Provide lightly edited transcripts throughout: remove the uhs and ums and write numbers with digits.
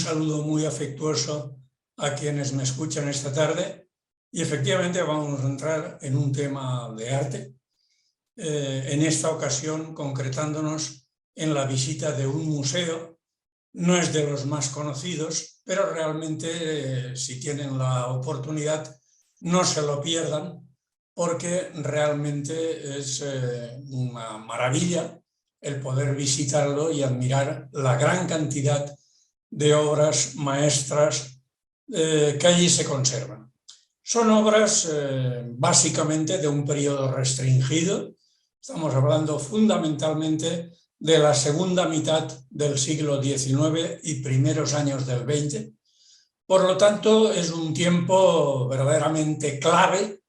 saludo muy afectuoso a quienes me escuchan esta tarde y efectivamente vamos a entrar en un tema de arte, en esta ocasión concretándonos en la visita de un museo. No es de los más conocidos, pero realmente si tienen la oportunidad no se lo pierdan, porque realmente es una maravilla el poder visitarlo y admirar la gran cantidad de obras maestras que allí se conservan. Son obras básicamente de un periodo restringido. Estamos hablando fundamentalmente de la segunda mitad del siglo XIX y primeros años del XX. Por lo tanto, es un tiempo verdaderamente clave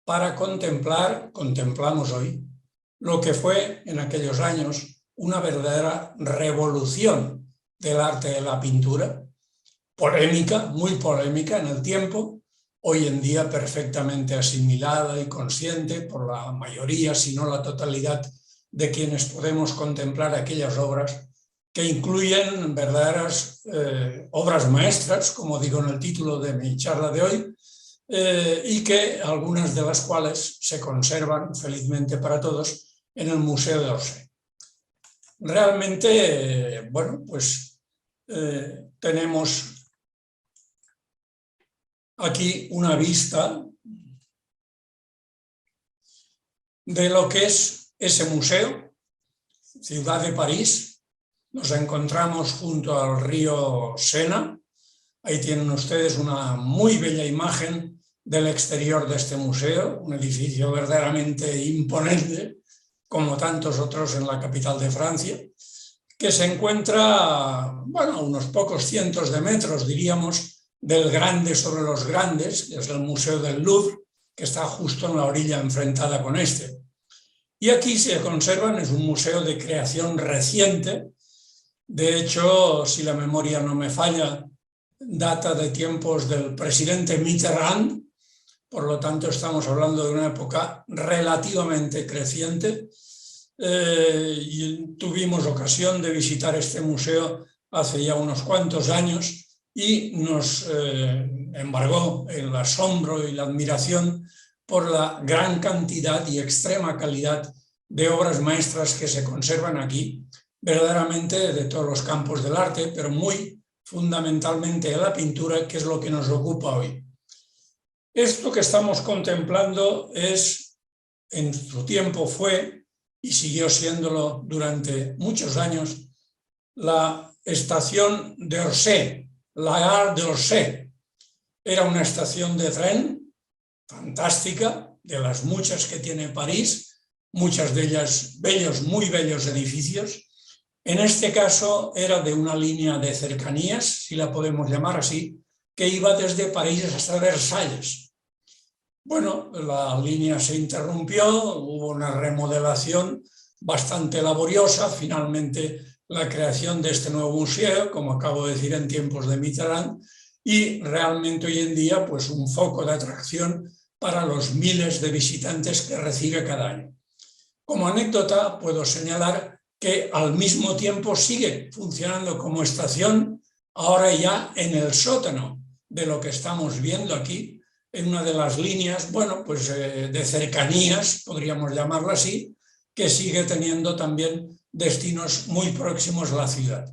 para contemplamos hoy, lo que fue en aquellos años una verdadera revolución del arte de la pintura, polémica, muy polémica en el tiempo, hoy en día perfectamente asimilada y consciente por la mayoría, si no la totalidad, de quienes podemos contemplar aquellas obras que incluyen verdaderas obras maestras, como digo en el título de mi charla de hoy, y que algunas de las cuales se conservan, felizmente para todos, en el Museo de Orsay. Realmente, bueno, pues tenemos aquí una vista de lo que es ese museo, ciudad de París. Nos encontramos junto al río Sena. Ahí tienen ustedes una muy bella imagen del exterior de este museo, un edificio verdaderamente imponente, como tantos otros en la capital de Francia, que se encuentra, bueno, a unos pocos cientos de metros, diríamos, del grande sobre los grandes, que es el Museo del Louvre, que está justo en la orilla enfrentada con este. Y aquí se conservan, es un museo de creación reciente. De hecho, si la memoria no me falla, data de tiempos del presidente Mitterrand, por lo tanto estamos hablando de una época relativamente creciente. Y tuvimos ocasión de visitar este museo hace ya unos cuantos años y nos embargó el asombro y la admiración por la gran cantidad y extrema calidad de obras maestras que se conservan aquí, verdaderamente de todos los campos del arte, pero muy fundamentalmente de la pintura, que es lo que nos ocupa hoy. Esto que estamos contemplando es, en su tiempo fue, y siguió siéndolo durante muchos años, la estación de Orsay, la Gare d'Orsay. Era una estación de tren fantástica, de las muchas que tiene París, muchas de ellas muy bellos edificios. En este caso era de una línea de cercanías, si la podemos llamar así, que iba desde París hasta Versalles. Bueno, la línea se interrumpió, hubo una remodelación bastante laboriosa, finalmente la creación de este nuevo museo, como acabo de decir, en tiempos de Mitterrand, y realmente hoy en día pues un foco de atracción para los miles de visitantes que recibe cada año. Como anécdota puedo señalar que al mismo tiempo sigue funcionando como estación, ahora ya en el sótano de lo que estamos viendo aquí, en una de las líneas, bueno, pues de cercanías, podríamos llamarlo así, que sigue teniendo también destinos muy próximos a la ciudad.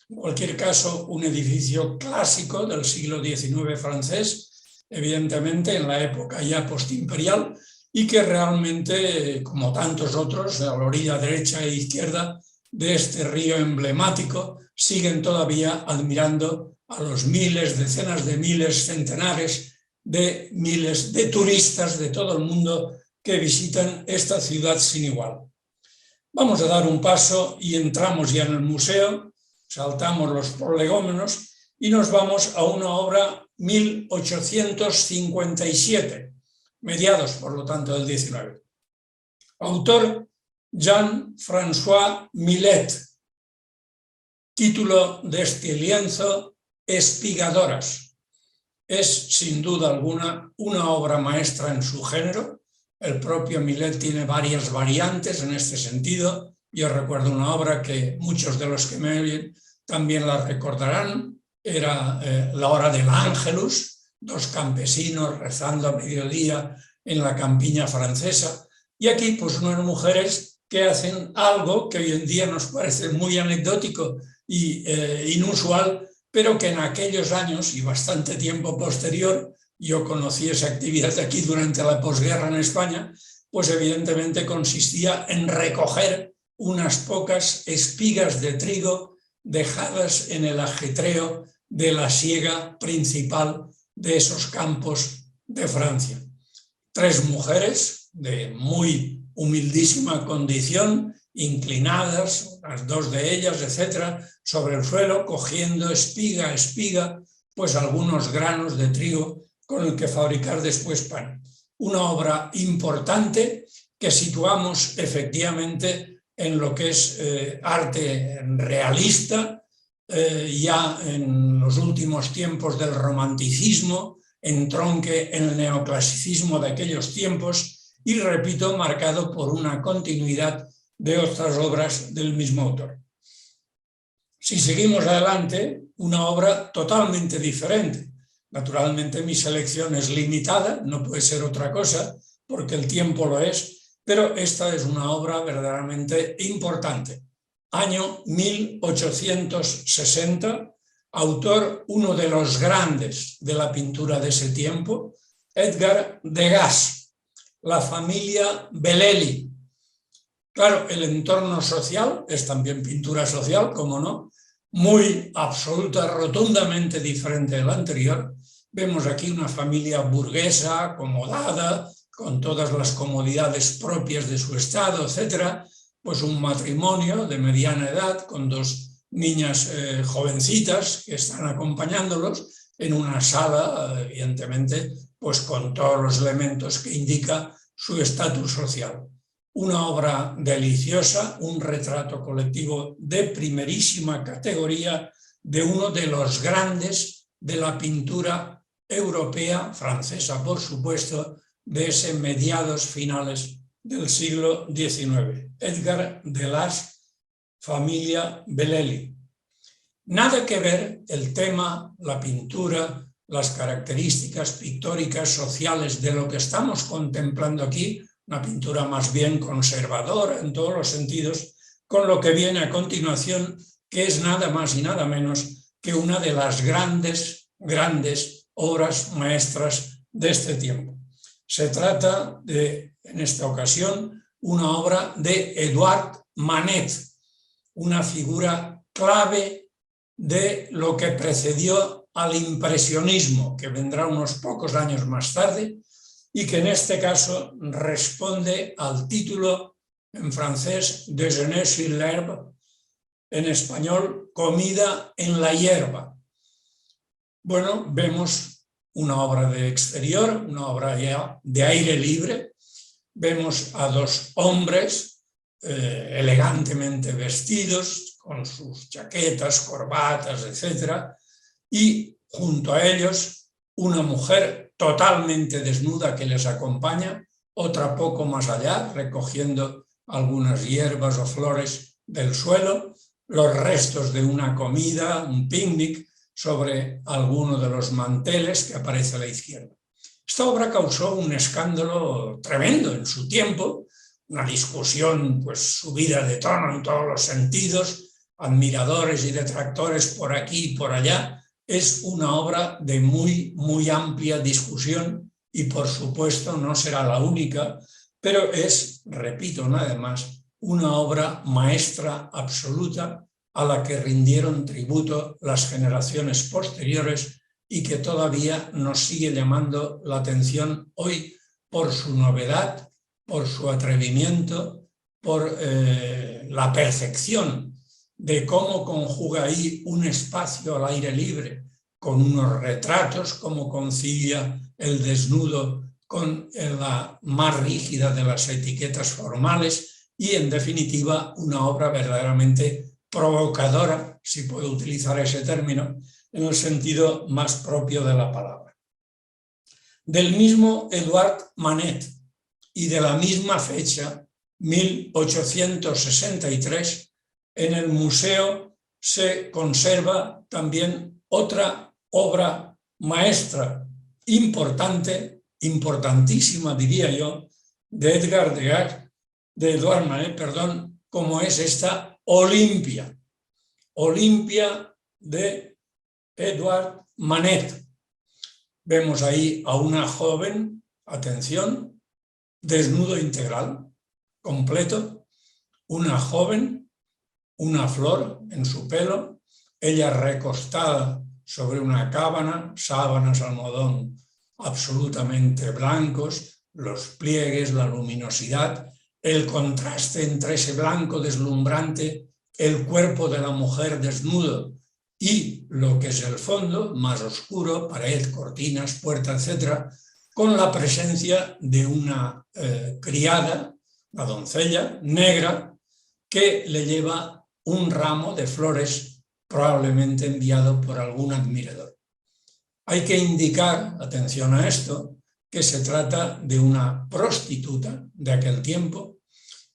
En cualquier caso, un edificio clásico del siglo XIX francés, evidentemente en la época ya postimperial, y que realmente, como tantos otros, a la orilla derecha e izquierda de este río emblemático, siguen todavía admirando a los miles, decenas de miles, centenares de miles de turistas de todo el mundo que visitan esta ciudad sin igual. Vamos a dar un paso y entramos ya en el museo, saltamos los prolegómenos y nos vamos a una obra 1857, mediados por lo tanto del XIX. Autor Jean-François Millet. Título de este lienzo: Espigadoras. Es sin duda alguna una obra maestra en su género. El propio Millet tiene varias variantes en este sentido. Yo recuerdo una obra que muchos de los que me oyen también la recordarán, era la hora del Ángelus, dos campesinos rezando a mediodía en la campiña francesa, y aquí pues unas mujeres que hacen algo que hoy en día nos parece muy anecdótico e inusual, pero que en aquellos años y bastante tiempo posterior, yo conocí esa actividad aquí durante la posguerra en España, pues evidentemente consistía en recoger unas pocas espigas de trigo dejadas en el ajetreo de la siega principal de esos campos de Francia. 3 mujeres de muy humildísima condición, inclinadas, las 2 de ellas, etcétera, sobre el suelo, cogiendo espiga a espiga, pues algunos granos de trigo con el que fabricar después pan. Una obra importante que situamos efectivamente en lo que es arte realista, ya en los últimos tiempos del romanticismo, entronque en el neoclasicismo de aquellos tiempos y, repito, marcado por una continuidad de otras obras del mismo autor. Si seguimos adelante, una obra totalmente diferente. Naturalmente mi selección es limitada, no puede ser otra cosa, porque el tiempo lo es, pero esta es una obra verdaderamente importante. Año 1860, autor uno de los grandes de la pintura de ese tiempo, Edgar Degas, la familia Bellelli. Claro, el entorno social es también pintura social, como no, muy absoluta, rotundamente diferente del anterior. Vemos aquí una familia burguesa, acomodada, con todas las comodidades propias de su estado, etcétera, pues un matrimonio de mediana edad con 2 niñas jovencitas que están acompañándolos en una sala, evidentemente, pues con todos los elementos que indica su estatus social. Una obra deliciosa, un retrato colectivo de primerísima categoría de uno de los grandes de la pintura europea, francesa por supuesto, de ese mediados finales del siglo XIX, Edgar Degas, familia Bellelli. Nada que ver el tema, la pintura, las características pictóricas sociales de lo que estamos contemplando aquí, una pintura más bien conservadora en todos los sentidos, con lo que viene a continuación, que es nada más y nada menos que una de las grandes obras maestras de este tiempo. Se trata de, en esta ocasión, una obra de Edouard Manet, una figura clave de lo que precedió al impresionismo, que vendrá unos pocos años más tarde, y que en este caso responde al título en francés Déjeuner sur l'herbe, en español Comida en la hierba. Bueno, vemos una obra de exterior, una obra ya de aire libre, vemos a 2 hombres elegantemente vestidos, con sus chaquetas, corbatas, etcétera, y junto a ellos una mujer totalmente desnuda que les acompaña, otra poco más allá, recogiendo algunas hierbas o flores del suelo, los restos de una comida, un picnic, sobre alguno de los manteles que aparece a la izquierda. Esta obra causó un escándalo tremendo en su tiempo, una discusión pues subida de tono en todos los sentidos, admiradores y detractores por aquí y por allá. Es una obra de muy amplia discusión y por supuesto no será la única, pero es, repito nada más, una obra maestra absoluta a la que rindieron tributo las generaciones posteriores y que todavía nos sigue llamando la atención hoy por su novedad, por su atrevimiento, por la perfección de cómo conjuga ahí un espacio al aire libre con unos retratos, cómo concilia el desnudo con la más rígida de las etiquetas formales y, en definitiva, una obra verdaderamente provocadora, si puedo utilizar ese término, en el sentido más propio de la palabra. Del mismo Edouard Manet y de la misma fecha, 1863, en el museo se conserva también otra obra maestra importante, importantísima diría yo, de Edouard Manet, perdón, como es esta Olimpia. Olimpia de Edouard Manet. Vemos ahí a una joven, atención, desnudo integral, completo, una joven, una flor en su pelo, ella recostada sobre una cábana, sábanas, almohadón absolutamente blancos, los pliegues, la luminosidad, el contraste entre ese blanco deslumbrante, el cuerpo de la mujer desnudo y lo que es el fondo, más oscuro, pared, cortinas, puerta, etc., con la presencia de una criada, una doncella negra, que le lleva un ramo de flores, probablemente enviado por algún admirador. Hay que indicar, atención a esto, que se trata de una prostituta de aquel tiempo,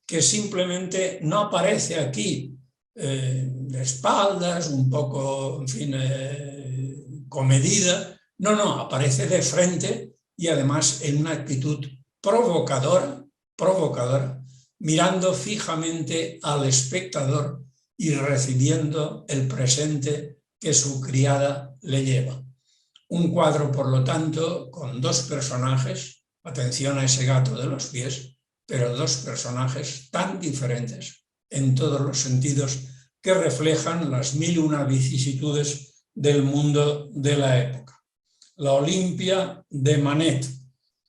que simplemente no aparece aquí de espaldas, un poco, en fin, comedida, no, aparece de frente y además en una actitud provocadora, mirando fijamente al espectador y recibiendo el presente que su criada le lleva. Un cuadro, por lo tanto, con dos personajes, atención a ese gato de los pies, pero dos personajes tan diferentes en todos los sentidos que reflejan las 1001 vicisitudes del mundo de la época. La Olimpia de Manet,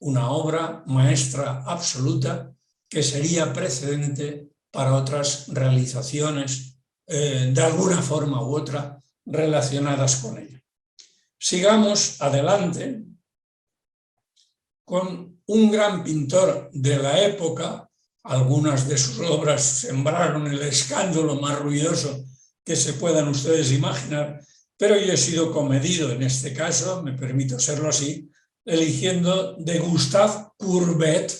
una obra maestra absoluta que sería precedente para otras realizaciones de alguna forma u otra relacionadas con ella. Sigamos adelante con un gran pintor de la época. Algunas de sus obras sembraron el escándalo más ruidoso que se puedan ustedes imaginar, pero yo he sido comedido en este caso, me permito serlo así, eligiendo de Gustave Courbet,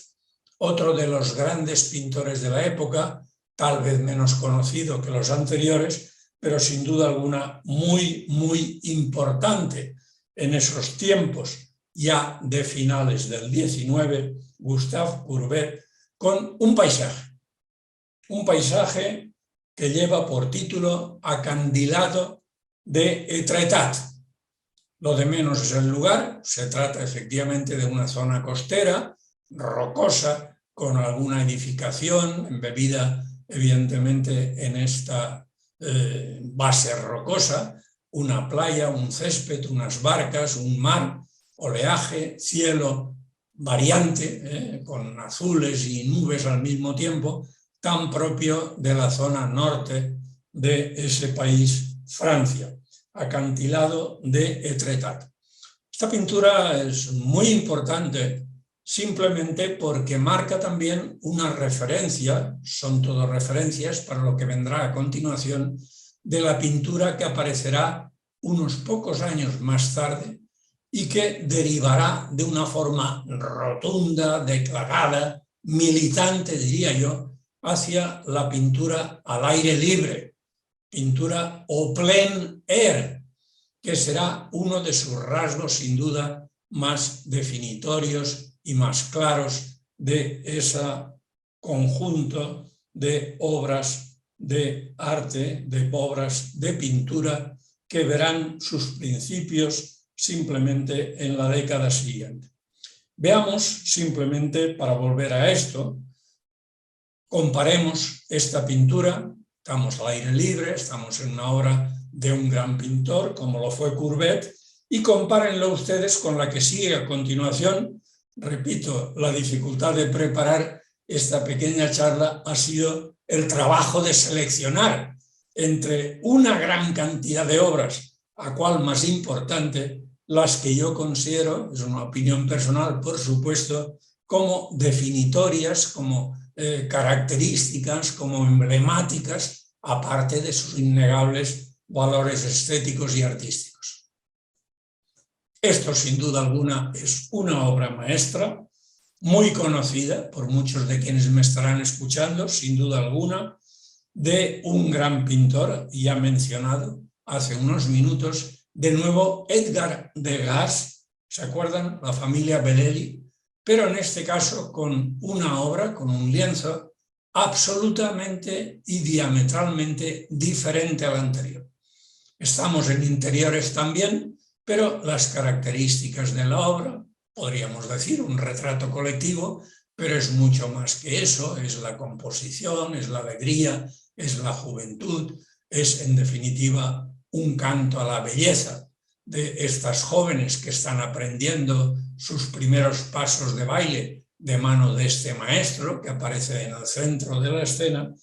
otro de los grandes pintores de la época, tal vez menos conocido que los anteriores, pero sin duda alguna muy importante en esos tiempos ya de finales del 19, Gustave Courbet, con un paisaje que lleva por título Acandilado de Etretat. Lo de menos es el lugar, se trata efectivamente de una zona costera, rocosa, con alguna edificación embebida evidentemente en esta base rocosa, una playa, un césped, unas barcas, un mar, oleaje, cielo variante, con azules y nubes al mismo tiempo, tan propio de la zona norte de ese país, Francia, acantilado de Etretat. Esta pintura es muy importante simplemente porque marca también una referencia, son todo referencias para lo que vendrá a continuación, de la pintura que aparecerá unos pocos años más tarde y que derivará de una forma rotunda, declarada, militante, diría yo, hacia la pintura al aire libre, pintura au plein air, que será uno de sus rasgos sin duda más definitorios y más claros de ese conjunto de obras de arte, de obras de pintura que verán sus principios simplemente en la década siguiente. Veamos simplemente, para volver a esto, comparemos esta pintura, estamos al aire libre, estamos en una obra de un gran pintor como lo fue Courbet, y compárenlo ustedes con la que sigue a continuación. Repito, la dificultad de preparar esta pequeña charla ha sido el trabajo de seleccionar entre una gran cantidad de obras, a cuál más importante, las que yo considero, es una opinión personal por supuesto, como definitorias, como características, como emblemáticas, aparte de sus innegables valores estéticos y artísticos. Esto sin duda alguna es una obra maestra, muy conocida por muchos de quienes me estarán escuchando, sin duda alguna, de un gran pintor ya mencionado hace unos minutos, de nuevo Edgar Degas, ¿se acuerdan? La familia Bellelli, pero en este caso con una obra, con un lienzo absolutamente y diametralmente diferente al anterior. Estamos en interiores también, pero las características de la obra, podríamos decir un retrato colectivo, pero es mucho más que eso, es la composición, es la alegría, es la juventud, es en definitiva un canto a la belleza de estas jóvenes que están aprendiendo sus primeros pasos de baile de mano de este maestro que aparece en el centro de la escena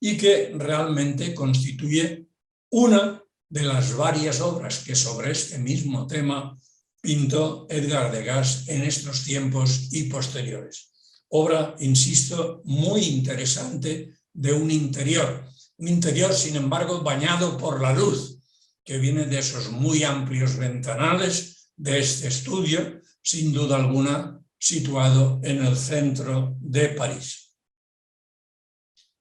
y que realmente constituye una de las varias obras que sobre este mismo tema pintó Edgar Degas en estos tiempos y posteriores. Obra, insisto, muy interesante de un interior sin embargo bañado por la luz, que viene de esos muy amplios ventanales de este estudio, sin duda alguna situado en el centro de París.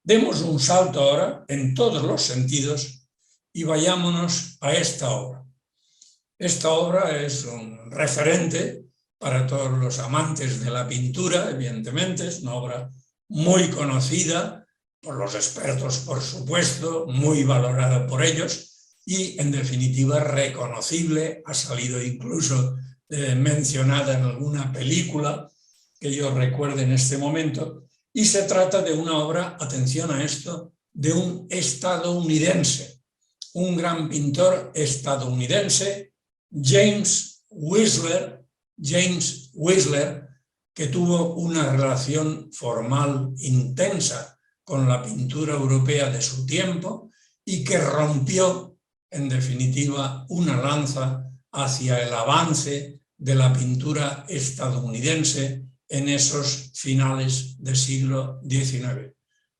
Demos un salto ahora en todos los sentidos y vayámonos a esta obra. Esta obra es un referente para todos los amantes de la pintura, evidentemente, es una obra muy conocida por los expertos, por supuesto, muy valorada por ellos y, en definitiva, reconocible, ha salido incluso mencionada en alguna película que yo recuerde en este momento, y se trata de una obra, atención a esto, de un estadounidense, un gran pintor estadounidense, James Whistler, que tuvo una relación formal intensa con la pintura europea de su tiempo y que rompió, en definitiva, una lanza hacia el avance de la pintura estadounidense en esos finales del siglo XIX,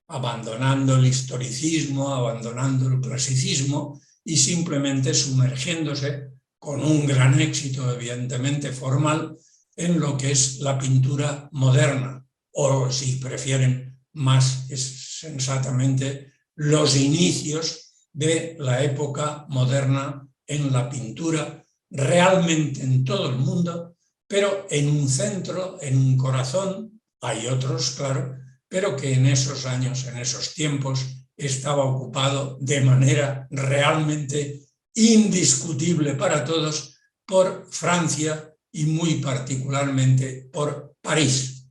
abandonando el historicismo, abandonando el clasicismo y simplemente sumergiéndose con un gran éxito evidentemente formal en lo que es la pintura moderna, o si prefieren más sensatamente los inicios de la época moderna en la pintura, realmente en todo el mundo, pero en un centro, en un corazón, hay otros, claro, pero que en esos años, en esos tiempos, estaba ocupado de manera realmente indiscutible para todos por Francia y muy particularmente por París.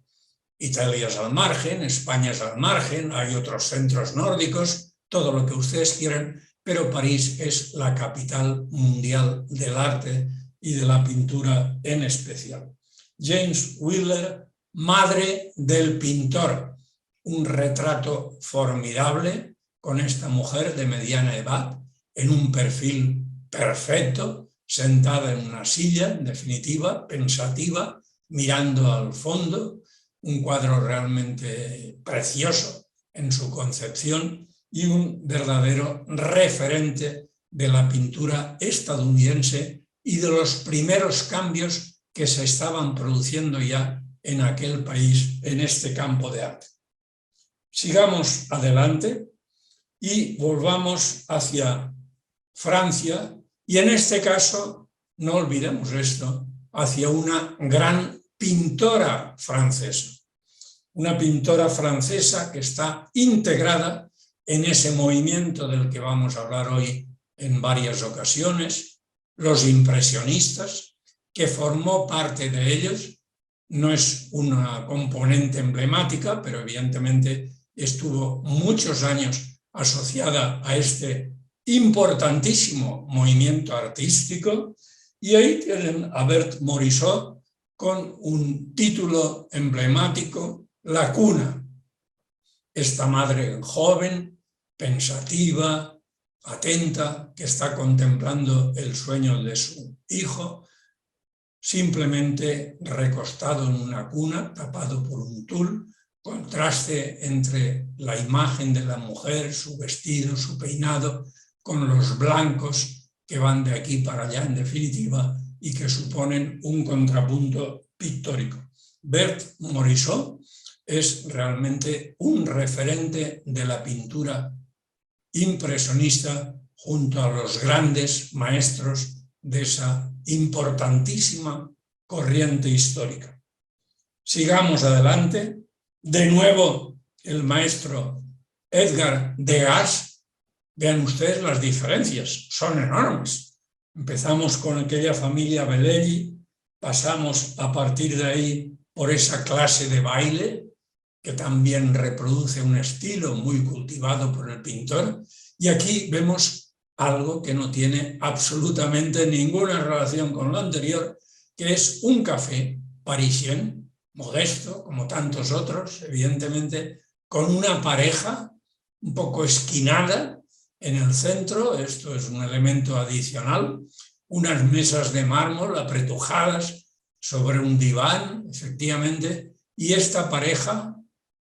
Italia es al margen, España es al margen, hay otros centros nórdicos, todo lo que ustedes quieran, pero París es la capital mundial del arte y de la pintura en especial. James Whistler, Madre del pintor, un retrato formidable con esta mujer de mediana edad, en un perfil perfecto, sentada en una silla, en definitiva, pensativa, mirando al fondo, un cuadro realmente precioso en su concepción y un verdadero referente de la pintura estadounidense y de los primeros cambios que se estaban produciendo ya en aquel país, en este campo de arte. Sigamos adelante y volvamos hacia Francia y en este caso, no olvidemos esto, hacia una gran pintora francesa. Una pintora francesa que está integrada en ese movimiento del que vamos a hablar hoy en varias ocasiones, los impresionistas, que formó parte de ellos, no es una componente emblemática, pero evidentemente estuvo muchos años asociada a este importantísimo movimiento artístico, y ahí tienen a Berthe Morisot con un título emblemático, La cuna. Esta madre joven, pensativa, atenta, que está contemplando el sueño de su hijo, simplemente recostado en una cuna, tapado por un tul, contraste entre la imagen de la mujer, su vestido, su peinado, con los blancos que van de aquí para allá, en definitiva, y que suponen un contrapunto pictórico. Berthe Morisot es realmente un referente de la pintura impresionista junto a los grandes maestros de esa importantísima corriente histórica. Sigamos adelante. De nuevo, el maestro Edgar Degas. Vean ustedes las diferencias, son enormes. Empezamos con aquella familia Belelli, pasamos a partir de ahí por esa clase de baile, que también reproduce un estilo muy cultivado por el pintor, y aquí vemos algo que no tiene absolutamente ninguna relación con lo anterior, que es un café parisien, modesto, como tantos otros, evidentemente, con una pareja un poco esquinada en el centro. Esto es un elemento adicional, unas mesas de mármol apretujadas sobre un diván, efectivamente, y esta pareja,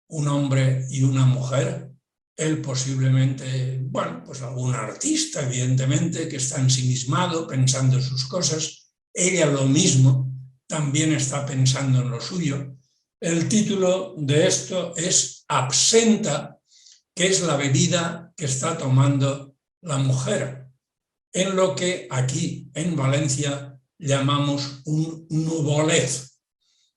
un hombre y una mujer, él posiblemente, bueno, pues algún artista, evidentemente, que está ensimismado, pensando en sus cosas, ella lo mismo, también está pensando en lo suyo. El título de esto es Absenta, que es la bebida que está tomando la mujer, en lo que aquí en Valencia llamamos un nubolez,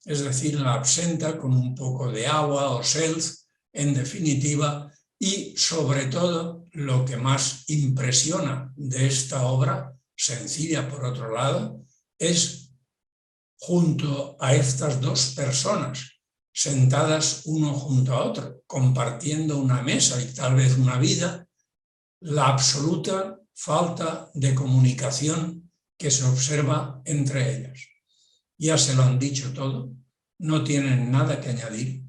es decir, la absenta con un poco de agua o seltz, en definitiva, y sobre todo lo que más impresiona de esta obra, sencilla por otro lado, es junto a estas dos personas, sentadas uno junto a otro, compartiendo una mesa y tal vez una vida, la absoluta falta de comunicación que se observa entre ellas. Ya se lo han dicho todo, no tienen nada que añadir,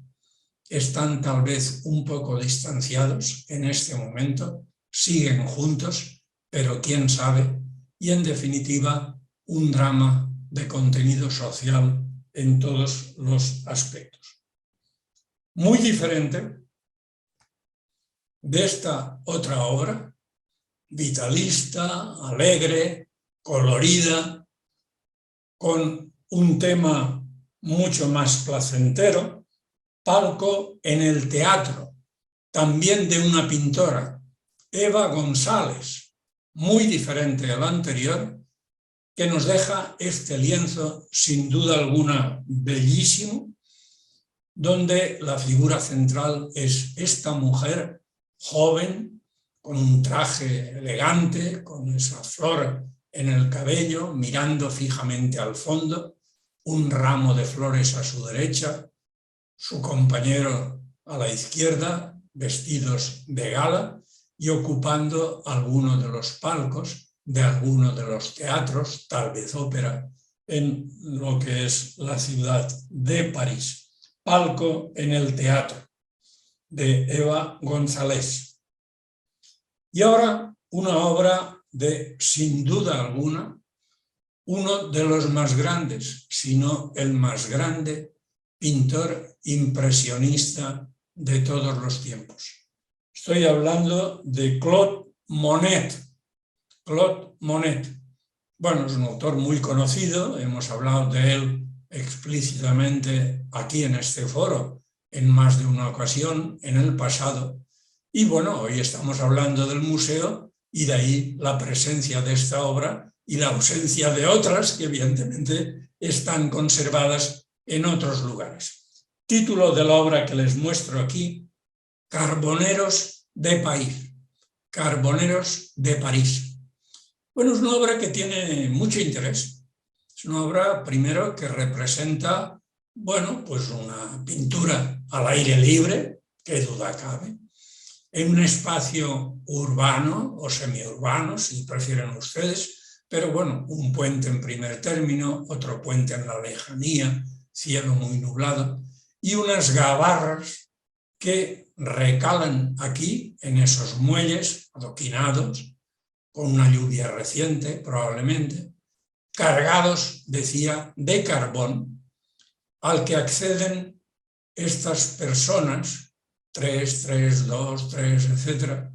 están tal vez un poco distanciados en este momento, siguen juntos, pero quién sabe, y en definitiva un drama de contenido social en todos los aspectos. Muy diferente de esta otra obra, vitalista, alegre, colorida, con un tema mucho más placentero, Palco en el teatro, también de una pintora, Eva González, muy diferente al anterior, que nos deja este lienzo sin duda alguna bellísimo, donde la figura central es esta mujer joven, con un traje elegante, con esa flor en el cabello, mirando fijamente al fondo, un ramo de flores a su derecha, su compañero a la izquierda, vestidos de gala y ocupando alguno de los palcos de alguno de los teatros, tal vez ópera, en lo que es la ciudad de París. Palco en el teatro, de Eva González. Y ahora una obra de, sin duda alguna, uno de los más grandes, si no el más grande, pintor impresionista de todos los tiempos. Estoy hablando de Claude Monet. Claude Monet. Bueno, es un autor muy conocido, hemos hablado de él explícitamente aquí en este foro en más de una ocasión en el pasado. Y bueno, hoy estamos hablando del museo y de ahí la presencia de esta obra y la ausencia de otras que evidentemente están conservadas en otros lugares. Título de la obra que les muestro aquí, Carboneros de París. Carboneros de París. Bueno, es una obra que tiene mucho interés. Es una obra, primero, que representa, bueno, pues una pintura al aire libre, qué duda cabe, en un espacio urbano o semiurbano, si prefieren ustedes, pero bueno, un puente en primer término, otro puente en la lejanía, cielo muy nublado, y unas gabarras que recalan aquí, en esos muelles adoquinados, con una lluvia reciente probablemente, cargados, decía, de carbón, al que acceden estas personas, 3, 2, 3, etc.,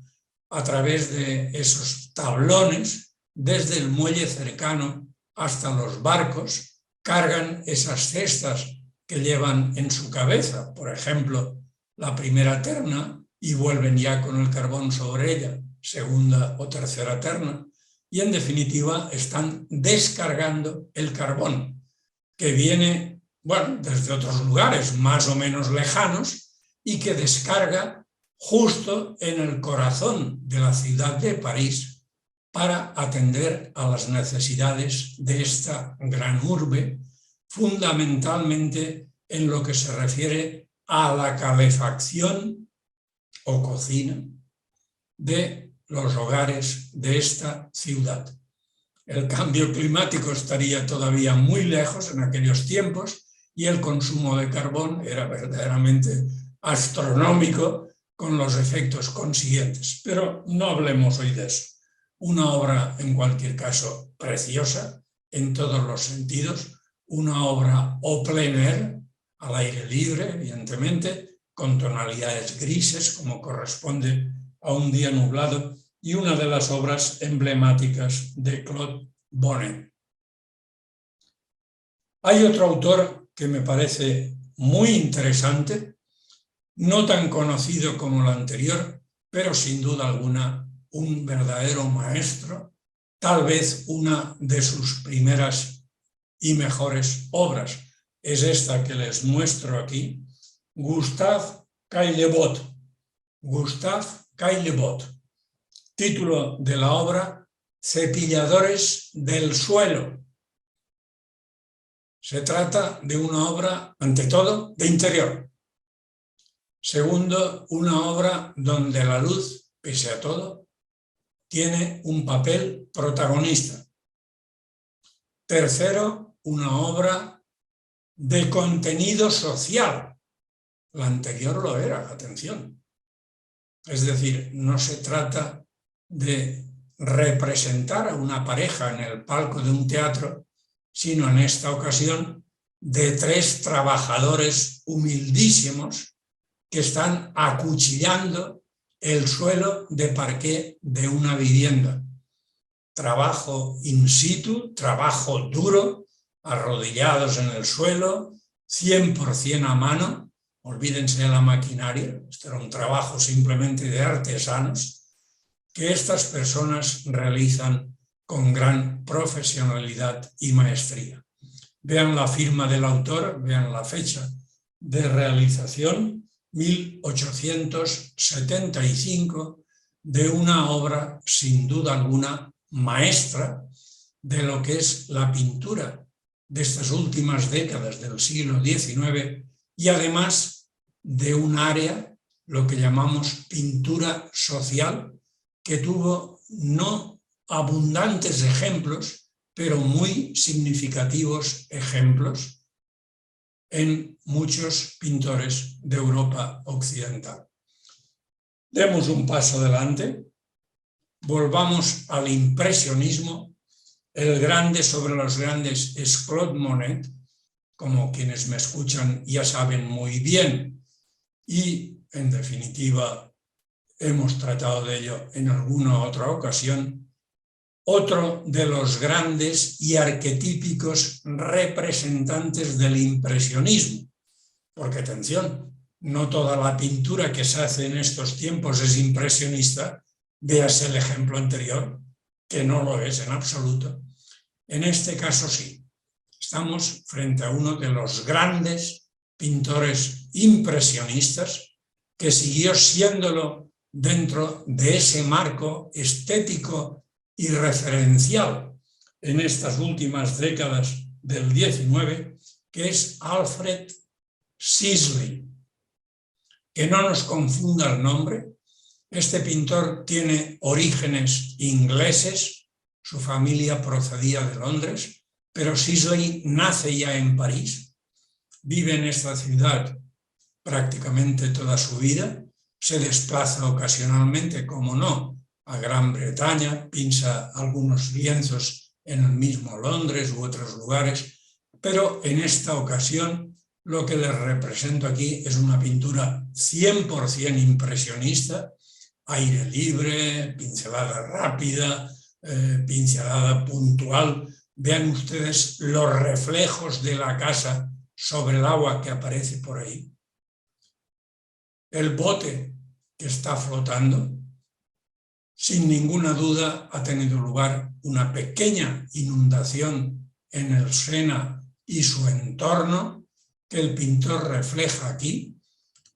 a través de esos tablones, desde el muelle cercano hasta los barcos, cargan esas cestas que llevan en su cabeza, por ejemplo, la primera terna, y vuelven ya con el carbón sobre ella, segunda o tercera terna, y en definitiva están descargando el carbón que viene, bueno, desde otros lugares más o menos lejanos y que descarga justo en el corazón de la ciudad de París para atender a las necesidades de esta gran urbe, fundamentalmente en lo que se refiere a la calefacción o cocina de los hogares de esta ciudad. El cambio climático estaría todavía muy lejos en aquellos tiempos y el consumo de carbón era verdaderamente astronómico con los efectos consiguientes. Pero no hablemos hoy de eso. Una obra, en cualquier caso, preciosa en todos los sentidos, una obra au plein air, al aire libre, evidentemente, con tonalidades grises, como corresponde a un día nublado, y una de las obras emblemáticas de Claude Monet. Hay otro autor que me parece muy interesante, no tan conocido como el anterior, pero sin duda alguna un verdadero maestro, tal vez una de sus primeras y mejores obras. Es esta que les muestro aquí, Gustave Caillebotte. Gustave Caillebotte. Título de la obra, Cepilladores del suelo. Se trata de una obra, ante todo, de interior. Segundo, una obra donde la luz, pese a todo, tiene un papel protagonista. Tercero, una obra de contenido social. La anterior lo era, atención. Es decir, no se trata de representar a una pareja en el palco de un teatro, sino en esta ocasión de tres trabajadores humildísimos que están acuchillando el suelo de parqué de una vivienda. Trabajo in situ, trabajo duro, arrodillados en el suelo, 100% a mano. Olvídense de la maquinaria, esto era un trabajo simplemente de artesanos que estas personas realizan con gran profesionalidad y maestría. Vean la firma del autor, vean la fecha de realización, 1875, de una obra sin duda alguna maestra de lo que es la pintura de estas últimas décadas del siglo XIX y además de un área, lo que llamamos pintura social, que tuvo no abundantes ejemplos, pero muy significativos ejemplos en muchos pintores de Europa occidental. Demos un paso adelante, volvamos al impresionismo. El grande sobre los grandes es Claude Monet, como quienes me escuchan ya saben muy bien, y en definitiva hemos tratado de ello en alguna otra ocasión. Otro de los grandes y arquetípicos representantes del impresionismo, porque atención, no toda la pintura que se hace en estos tiempos es impresionista, véase el ejemplo anterior, que no lo es en absoluto. En este caso sí, estamos frente a uno de los grandes pintores impresionistas que siguió siéndolo dentro de ese marco estético y referencial en estas últimas décadas del XIX, que es Alfred Sisley. Que no nos confunda el nombre, este pintor tiene orígenes ingleses, su familia procedía de Londres, pero Sisley nace ya en París, vive en esta ciudad prácticamente toda su vida, se desplaza ocasionalmente, como no, a Gran Bretaña, pinta algunos lienzos en el mismo Londres u otros lugares, pero en esta ocasión lo que les represento aquí es una pintura 100% impresionista, aire libre, pincelada rápida, pincelada puntual. Vean ustedes los reflejos de la casa sobre el agua que aparece por ahí. El bote que está flotando, Sin ninguna duda ha tenido lugar una pequeña inundación en el Sena y su entorno, que el pintor refleja aquí.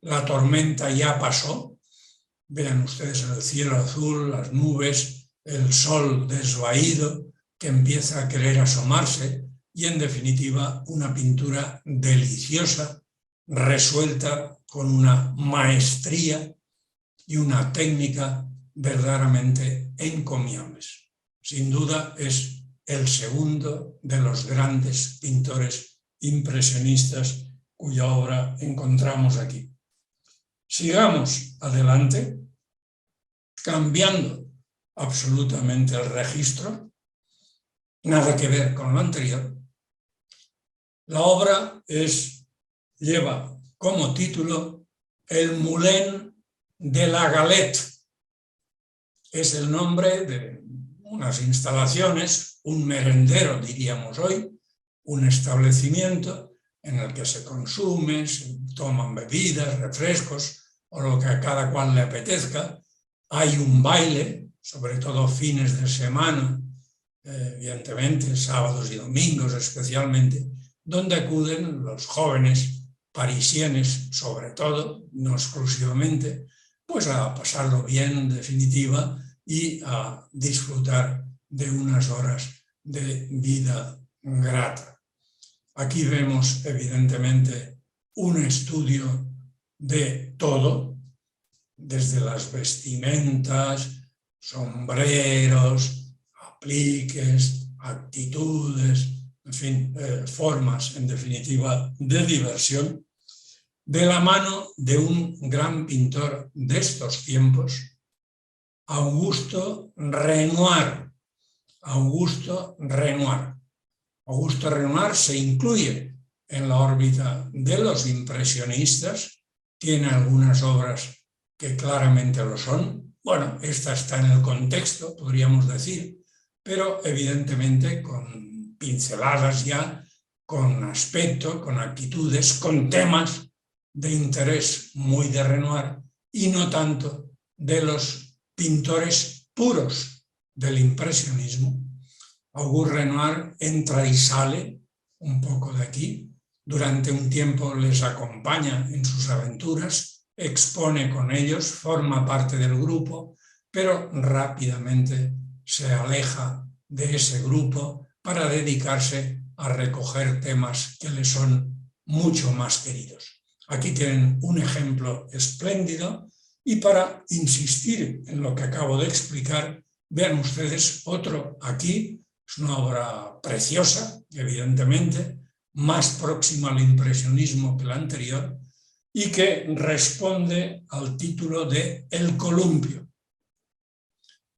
La tormenta ya pasó. Vean ustedes el cielo azul, las nubes, el sol desvaído que empieza a querer asomarse y, en definitiva, una pintura deliciosa, resuelta con una maestría y una técnica verdaderamente encomiables. Sin duda es el segundo de los grandes pintores impresionistas cuya obra encontramos aquí. Sigamos adelante, cambiando absolutamente el registro, nada que ver con lo anterior. La obra lleva como título El Moulin de la Galette. Es el nombre de unas instalaciones, un merendero diríamos hoy, un establecimiento en el que se consume, se toman bebidas, refrescos o lo que a cada cual le apetezca. Hay un baile, sobre todo fines de semana, evidentemente sábados y domingos especialmente, donde acuden los jóvenes parisienes, sobre todo, no exclusivamente, pues a pasarlo bien en definitiva y a disfrutar de unas horas de vida grata. Aquí vemos evidentemente un estudio de todo, desde las vestimentas, sombreros, apliques, actitudes, en fin, formas en definitiva de diversión, de la mano de un gran pintor de estos tiempos, Auguste Renoir. Auguste Renoir. Auguste Renoir se incluye en la órbita de los impresionistas, tiene algunas obras que claramente lo son. Bueno, esta está en el contexto, podríamos decir, pero evidentemente con pinceladas ya, con aspecto, con actitudes, con temas de interés muy de Renoir y no tanto de los pintores puros del impresionismo. Auguste Renoir entra y sale un poco de aquí, durante un tiempo les acompaña en sus aventuras, expone con ellos, forma parte del grupo, pero rápidamente se aleja de ese grupo para dedicarse a recoger temas que le son mucho más queridos. Aquí tienen un ejemplo espléndido y para insistir en lo que acabo de explicar, vean ustedes otro aquí. Es una obra preciosa, evidentemente, más próxima al impresionismo que la anterior, y que responde al título de El Columpio.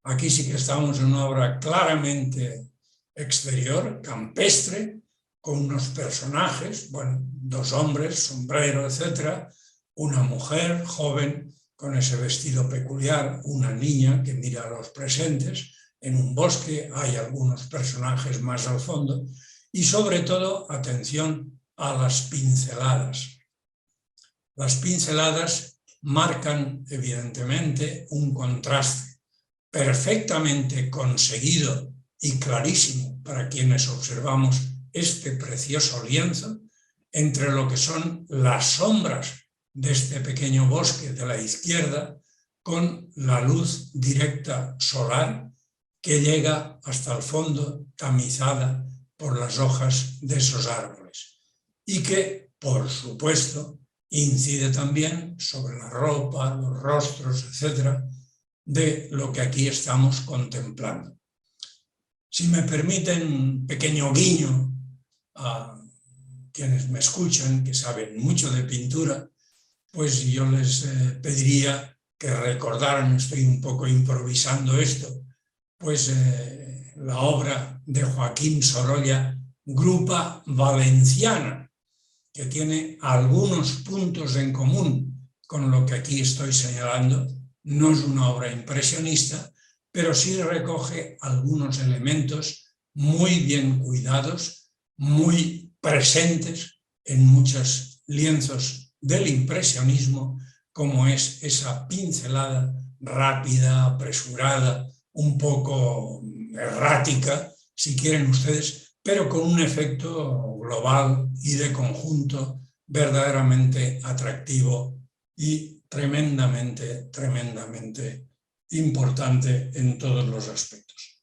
Aquí sí que estamos en una obra claramente exterior, campestre, con unos personajes, bueno, dos hombres, sombrero, etc., una mujer joven con ese vestido peculiar, una niña que mira a los presentes. En un bosque hay algunos personajes más al fondo y sobre todo atención a las pinceladas. Las pinceladas marcan evidentemente un contraste perfectamente conseguido y clarísimo para quienes observamos este precioso lienzo entre lo que son las sombras de este pequeño bosque de la izquierda con la luz directa solar que llega hasta el fondo, tamizada por las hojas de esos árboles y que, por supuesto, incide también sobre la ropa, los rostros, etcétera, de lo que aquí estamos contemplando. Si me permiten un pequeño guiño a quienes me escuchan, que saben mucho de pintura, pues yo les pediría que recordaran, estoy un poco improvisando esto, pues la obra de Joaquín Sorolla, Grupa Valenciana, que tiene algunos puntos en común con lo que aquí estoy señalando. No es una obra impresionista, pero sí recoge algunos elementos muy bien cuidados, muy presentes en muchos lienzos del impresionismo, como es esa pincelada rápida, apresurada, un poco errática, si quieren ustedes, pero con un efecto global y de conjunto verdaderamente atractivo y tremendamente, tremendamente importante en todos los aspectos.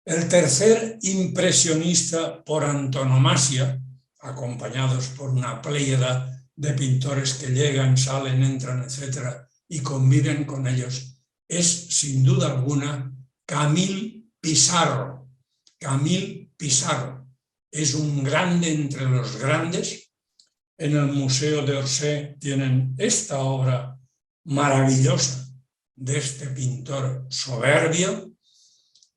El tercer impresionista por antonomasia, acompañados por una pléyada de pintores que llegan, salen, entran, etcétera, y conviven con ellos, es sin duda alguna Camille Pissarro. Camille Pissarro es un grande entre los grandes. En el Museo de Orsay tienen esta obra maravillosa de este pintor soberbio.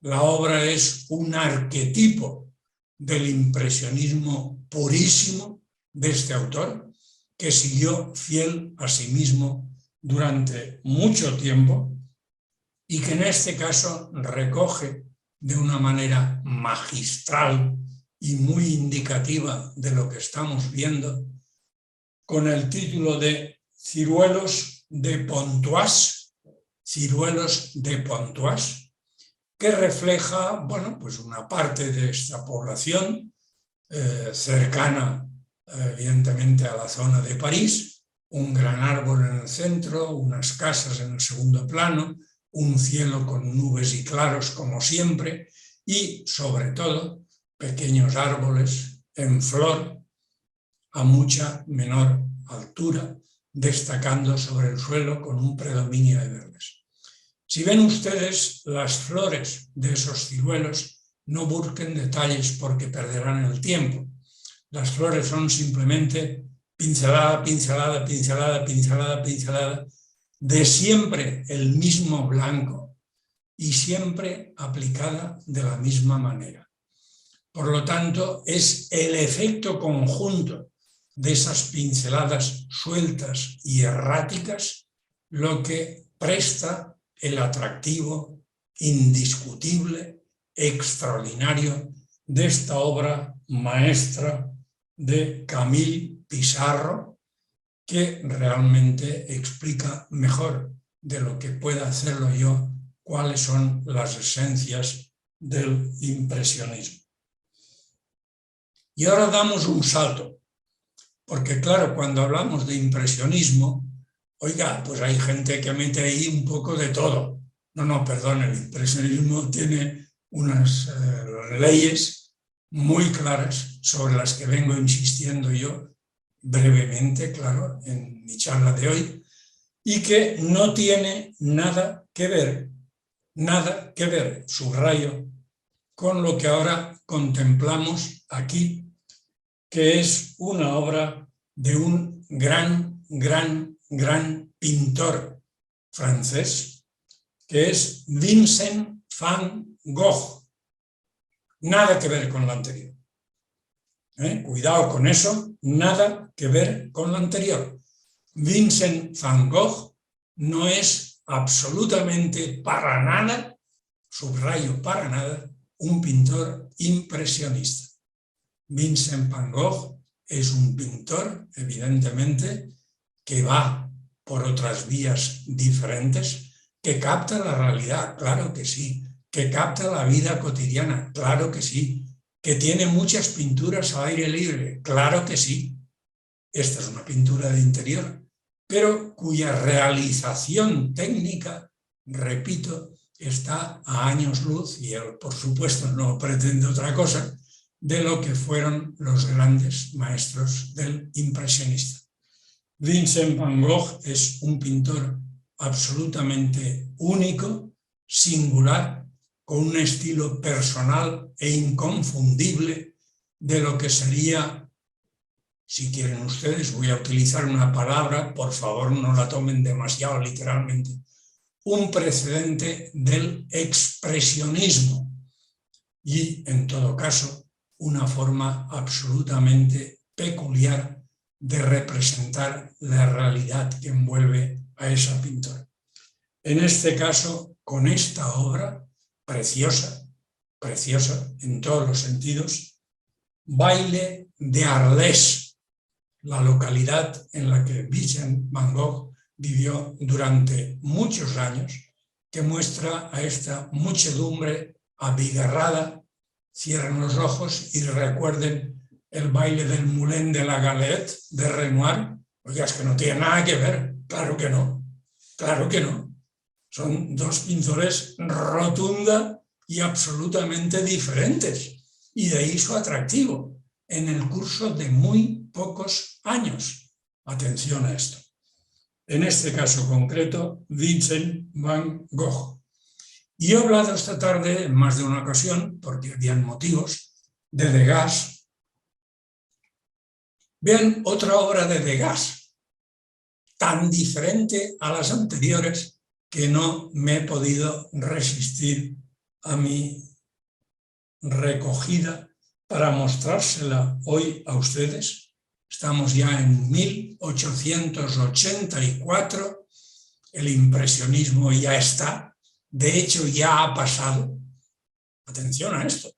La obra es un arquetipo del impresionismo purísimo de este autor, que siguió fiel a sí mismo durante mucho tiempo y que en este caso recoge de una manera magistral y muy indicativa de lo que estamos viendo, con el título de Ciruelos de Pontoise, Ciruelos de Pontoise, que refleja, bueno, pues una parte de esta población cercana, evidentemente, a la zona de París, un gran árbol en el centro, unas casas en el segundo plano, un cielo con nubes y claros como siempre, y sobre todo pequeños árboles en flor a mucha menor altura, destacando sobre el suelo con un predominio de verdes. Si ven ustedes las flores de esos ciruelos, no busquen detalles porque perderán el tiempo. Las flores son simplemente pincelada, pincelada, pincelada, pincelada, pincelada, de siempre el mismo blanco y siempre aplicada de la misma manera. Por lo tanto, es el efecto conjunto de esas pinceladas sueltas y erráticas lo que presta el atractivo indiscutible, extraordinario de esta obra maestra de Camille Pissarro, que realmente explica mejor de lo que pueda hacerlo yo cuáles son las esencias del impresionismo. Y ahora damos un salto, porque claro, cuando hablamos de impresionismo, oiga, pues hay gente que mete ahí un poco de todo. No, perdón, el impresionismo tiene unas leyes muy claras sobre las que vengo insistiendo yo brevemente, claro, en mi charla de hoy, y que no tiene nada que ver, subrayo, con lo que ahora contemplamos aquí, que es una obra de un gran pintor francés, que es Vincent van Gogh. Nada que ver con lo anterior. Cuidado con eso, nada que ver con lo anterior. Vincent van Gogh no es absolutamente para nada, subrayo para nada, un pintor impresionista. Vincent van Gogh es un pintor, evidentemente, que va por otras vías diferentes, que capta la realidad, claro que sí, que capta la vida cotidiana, claro que sí, que tiene muchas pinturas al aire libre, claro que sí. Esta es una pintura de interior, pero cuya realización técnica, repito, está a años luz, y él, por supuesto, no pretende otra cosa, de lo que fueron los grandes maestros del impresionista. Vincent van Gogh es un pintor absolutamente único, singular, con un estilo personal e inconfundible de lo que sería, si quieren ustedes, voy a utilizar una palabra, por favor no la tomen demasiado literalmente, un precedente del expresionismo y, en todo caso, una forma absolutamente peculiar de representar la realidad que envuelve a esa pintora. En este caso, con esta obra, preciosa, preciosa en todos los sentidos, Baile de Arles, la localidad en la que Vincent van Gogh vivió durante muchos años, que muestra a esta muchedumbre abigarrada. Cierren los ojos y recuerden el baile del Moulin de la Galette de Renoir. Oiga, es que no tiene nada que ver. Claro que no, claro que no. Son dos pintores rotunda y absolutamente diferentes. Y de ahí su atractivo en el curso de muy pocos años. Atención a esto. En este caso concreto, Vincent van Gogh. Y he hablado esta tarde en más de una ocasión, porque habían motivos, de Degas. Vean otra obra de Degas, tan diferente a las anteriores que no me he podido resistir a mi recogida para mostrársela hoy a ustedes. Estamos ya en 1884, el impresionismo ya está, de hecho ya ha pasado. Atención a esto,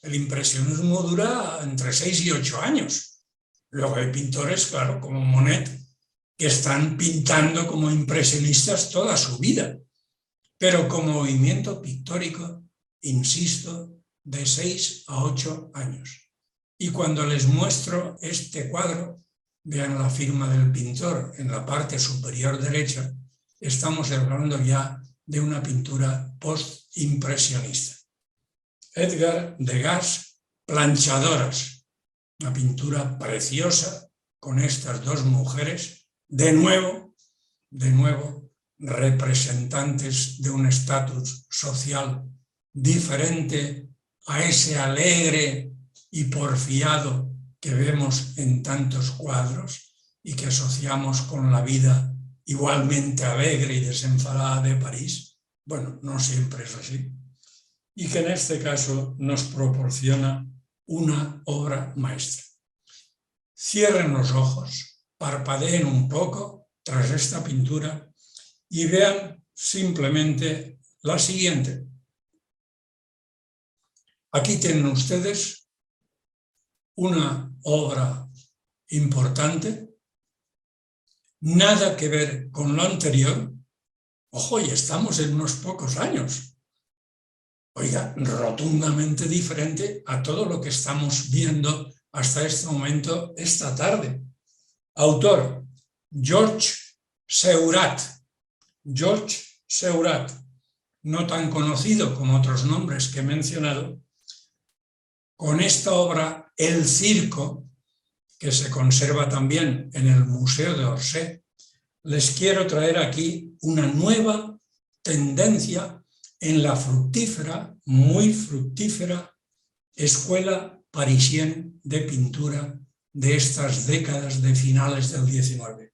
el impresionismo dura entre 6 y 8 años. Luego hay pintores, claro, como Monet, que están pintando como impresionistas toda su vida, pero con movimiento pictórico, insisto, de 6 a 8 años. Y cuando les muestro este cuadro, vean la firma del pintor en la parte superior derecha, estamos hablando ya de una pintura postimpresionista. Edgar Degas, Planchadoras, una pintura preciosa con estas dos mujeres, de nuevo, representantes de un estatus social diferente a ese alegre y porfiado que vemos en tantos cuadros y que asociamos con la vida igualmente alegre y desenfadada de París. Bueno, no siempre es así. Y que en este caso nos proporciona una obra maestra. Cierren los ojos, parpadeen un poco tras esta pintura y vean simplemente la siguiente. Aquí tienen ustedes una obra importante, nada que ver con lo anterior. Ojo, y estamos en unos pocos años. Oiga, rotundamente diferente a todo lo que estamos viendo hasta este momento, esta tarde. Autor, Georges Seurat. Georges Seurat, no tan conocido como otros nombres que he mencionado, con esta obra El Circo, que se conserva también en el Museo de Orsay, les quiero traer aquí una nueva tendencia en la fructífera, muy fructífera, escuela parisienne de pintura de estas décadas de finales del XIX.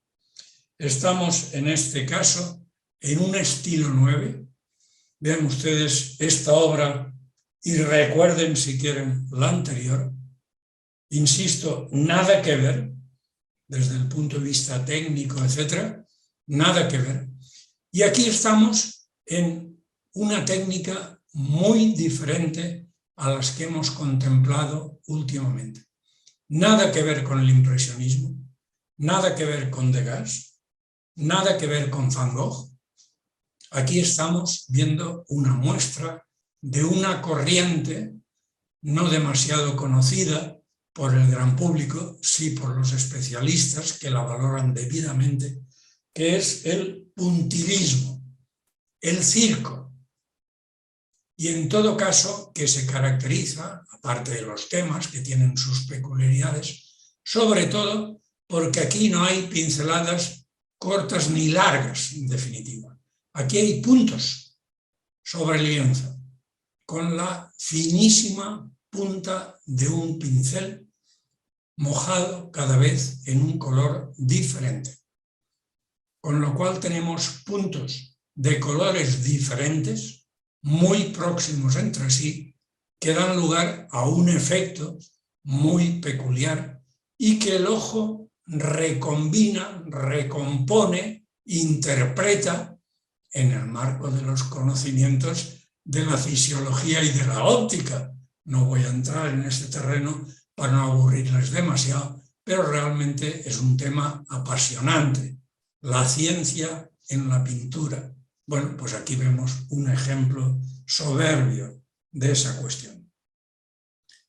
Estamos en este caso en un estilo nuevo. Vean ustedes esta obra y recuerden si quieren la anterior. Insisto, nada que ver, desde el punto de vista técnico, etcétera, nada que ver. Y aquí estamos en una técnica muy diferente a las que hemos contemplado últimamente. Nada que ver con el impresionismo, nada que ver con Degas, nada que ver con Van Gogh. Aquí estamos viendo una muestra de una corriente no demasiado conocida por el gran público, sí por los especialistas que la valoran debidamente, que es el puntillismo, el circo. Y en todo caso que se caracteriza, aparte de los temas que tienen sus peculiaridades, sobre todo porque aquí no hay pinceladas cortas ni largas, en definitiva. Aquí hay puntos sobre el lienzo, con la finísima punta de un pincel mojado cada vez en un color diferente. Con lo cual tenemos puntos de colores diferentes, muy próximos entre sí, que dan lugar a un efecto muy peculiar y que el ojo recombina, recompone, interpreta en el marco de los conocimientos de la fisiología y de la óptica. No voy a entrar en este terreno para no aburrirles demasiado, pero realmente es un tema apasionante. la ciencia en la pintura. Bueno, pues aquí vemos un ejemplo soberbio de esa cuestión.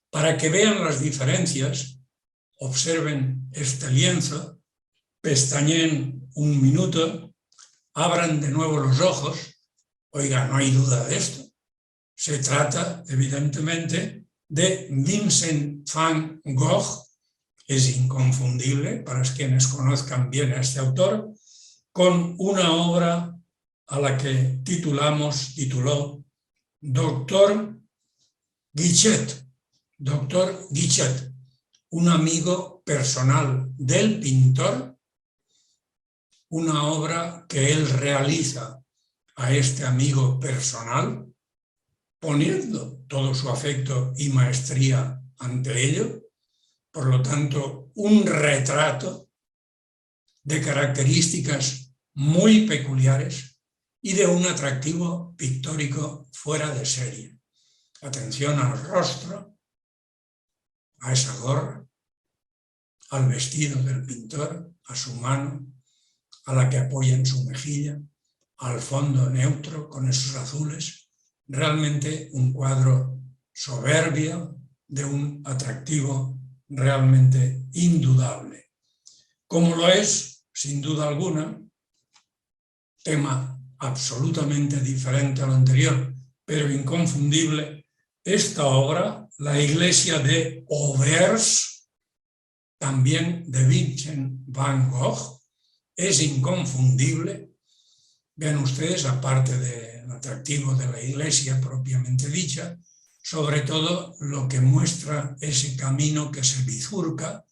Para que vean las diferencias, observen este lienzo, pestañeen un minuto, abran de nuevo los ojos. Oiga, no hay duda de esto. Se trata, evidentemente, de Vincent van Gogh. Es inconfundible para quienes conozcan bien a este autor, con una obra a la que tituló Doctor Guichet, un amigo personal del pintor, una obra que él realiza a este amigo personal, poniendo todo su afecto y maestría ante ello. Por lo tanto, un retrato de características muy peculiares y de un atractivo pictórico fuera de serie. Atención al rostro, a esa gorra, al vestido del pintor, a su mano, a la que apoya en su mejilla, al fondo neutro con esos azules. Realmente un cuadro soberbio, de un atractivo realmente indudable. Como lo es, sin duda alguna, tema absolutamente diferente a lo anterior, pero inconfundible, esta obra, La iglesia de Auvers, también de Vincent van Gogh, es inconfundible. Vean ustedes, aparte del atractivo de la iglesia propiamente dicha, sobre todo lo que muestra ese camino que se bifurca,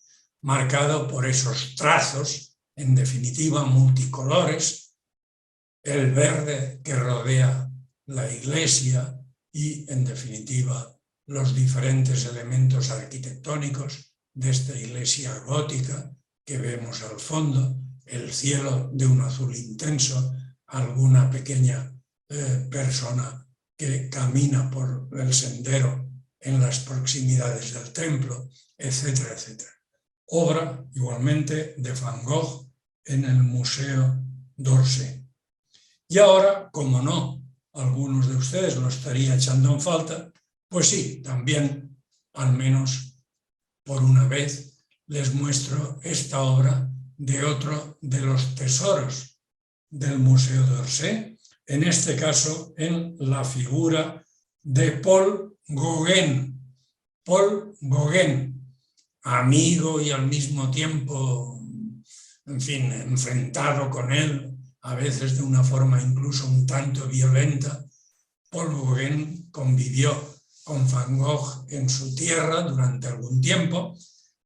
marcado por esos trazos, en definitiva multicolores, el verde que rodea la iglesia y, en definitiva, los diferentes elementos arquitectónicos de esta iglesia gótica que vemos al fondo, el cielo de un azul intenso, alguna pequeña persona que camina por el sendero en las proximidades del templo, etcétera, etcétera. Obra, igualmente, de Van Gogh en el Museo d'Orsay. Y ahora, como no, algunos de ustedes lo estaría echando en falta, pues sí, también, al menos por una vez, les muestro esta obra de otro de los tesoros del Museo d'Orsay, en este caso en la figura de Paul Gauguin. Paul Gauguin, amigo y al mismo tiempo, en fin, enfrentado con él, a veces de una forma incluso un tanto violenta. Paul Gauguin convivió con Van Gogh en su tierra durante algún tiempo,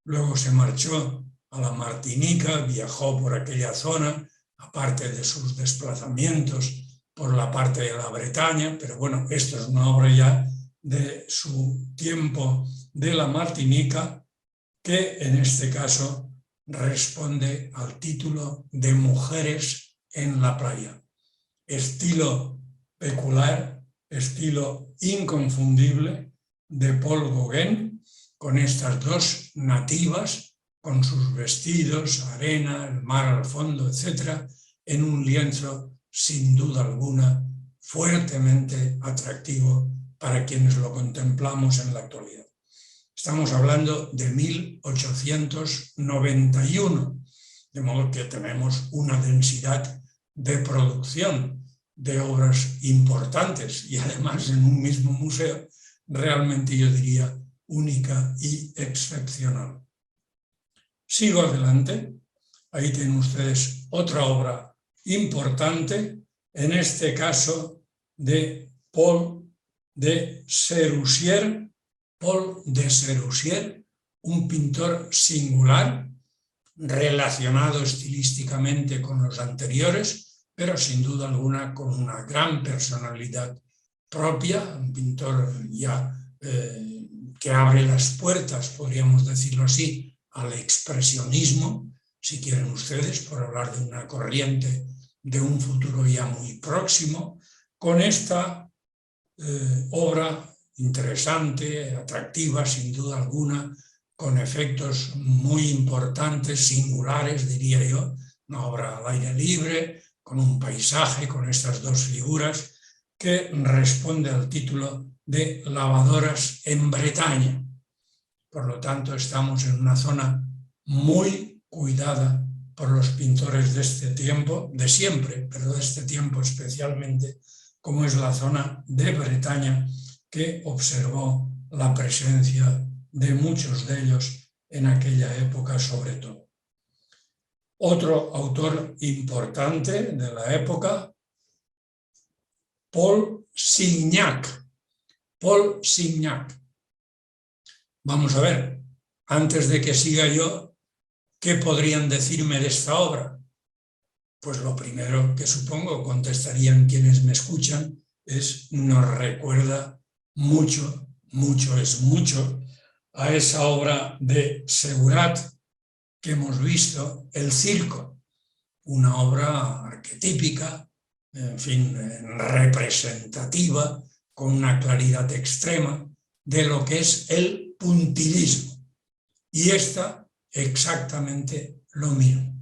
luego se marchó a la Martinica, viajó por aquella zona, aparte de sus desplazamientos por la parte de la Bretaña, pero bueno, esto es una obra ya de su tiempo de la Martinica, que en este caso responde al título de Mujeres en la playa. Estilo peculiar, estilo inconfundible de Paul Gauguin, con estas dos nativas, con sus vestidos, arena, el mar al fondo, etc., en un lienzo sin duda alguna fuertemente atractivo para quienes lo contemplamos en la actualidad. Estamos hablando de 1891, de modo que tenemos una densidad de producción de obras importantes y además en un mismo museo, realmente yo diría única y excepcional. Sigo adelante. Ahí tienen ustedes otra obra importante, en este caso de Paul de Sérusier. Paul de Sérusier, un pintor singular, relacionado estilísticamente con los anteriores, pero sin duda alguna con una gran personalidad propia, un pintor ya que abre las puertas, podríamos decirlo así, al expresionismo, si quieren ustedes, por hablar de una corriente de un futuro ya muy próximo, con esta obra interesante, atractiva, sin duda alguna, con efectos muy importantes, singulares, diría yo, una obra al aire libre, con un paisaje, con estas dos figuras, que responde al título de Lavadoras en Bretaña. Por lo tanto, estamos en una zona muy cuidada por los pintores de este tiempo, de siempre, pero de este tiempo especialmente, como es la zona de Bretaña, que observó la presencia de muchos de ellos en aquella época sobre todo. Otro autor importante de la época, Paul Signac. Paul Signac. Vamos a ver, antes de que siga yo, ¿qué podrían decirme de esta obra? Pues lo primero que supongo contestarían quienes me escuchan es: nos recuerda mucho, mucho es mucho, a esa obra de Seurat que hemos visto, El Circo, una obra arquetípica, en fin, representativa, con una claridad extrema de lo que es el puntillismo. Y esta exactamente lo mismo.